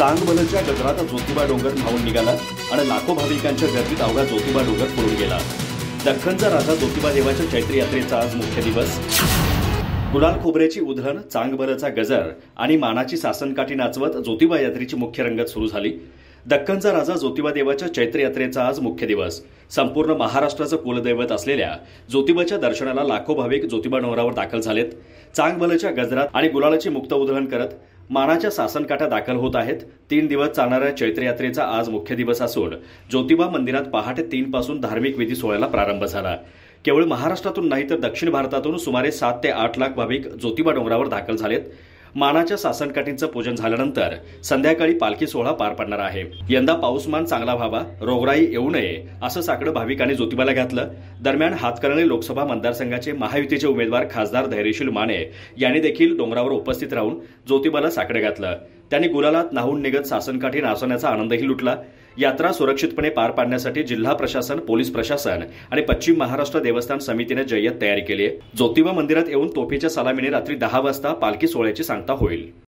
चांगभलच्या गजरात ज्योतिबा डोंगर धावून निघाला आणि लाखो भाविकांच्या गर्दीत अवघा ज्योतिबा डोंगर फुलून गेला। दख्खनचा राजा ज्योतिबा देवाच्या चैत्र यात्रेचा आज मुख्य दिवस। गुलाल खोबऱ्याची उधळण, चांगभलचा गजर आणि मानाची सासनकाठी नाचवत ज्योतिबा यात्रेची मुख्य रंगत सुरू झाली। दख्खनचा राजा ज्योतिबा देवाच्या चैत्र यात्रेचा आज मुख्य दिवस। संपूर्ण महाराष्ट्राचं कुलदैवत असलेल्या ज्योतिबाच्या दर्शनाला लाखो भाविक ज्योतिबा डोंगरावर दाखल झालेत। चांगभलच्या गजरात आणि गुलालाची मुक्त उधळण करत मानाच्या सासनकाठ्या दाखल होत आहेत। 3 दिवस चालणाऱ्या चैत्र यात्रेचा आज मुख्य दिवस असून ज्योतिबा मंदिरात पहाटे 3 पासून धार्मिक विधी सोहळ्याला प्रारंभ झाला। केवळ महाराष्ट्रातून नाही तर दक्षिण भारतातून सुमारे 7 ते 8 लाख भाविक ज्योतिबा डोंगरावर दाखल झालेत। मानाच्या सासनकाठींचं पूजन झाल्यानंतर संध्याकाळी पालखी सोहळा पार पडणार आहे। यंदा पाऊसमान चांगला व्हावा, रोगराई येऊ नये असं साकडं भाविकांनी ज्योतिबाला घातलं। दरम्यान हातकणंगले लोकसभा मतदारसंघाचे महायुतीचे उमेदवार खासदार धैर्यशील माने यांनी देखील डोंगरावर उपस्थित राहून ज्योतिबाला साकडं घातलं। त्यांनी गुलालात न्हावून निघत सासनकाठी नाचवण्याचा आनंदही लुटला। यात्रा सुरक्षितपणे पार पाडण्यासाठी जिल्हा प्रशासन, पोलीस प्रशासन आणि पश्चिम महाराष्ट्र देवस्थान समितीने जय्यत तयारी केली आहे। ज्योतिबा मंदिरात येऊन तोफीच्या सलामीने रात्री 10 वाजता पालखी सोहळ्याची सांगता होईल।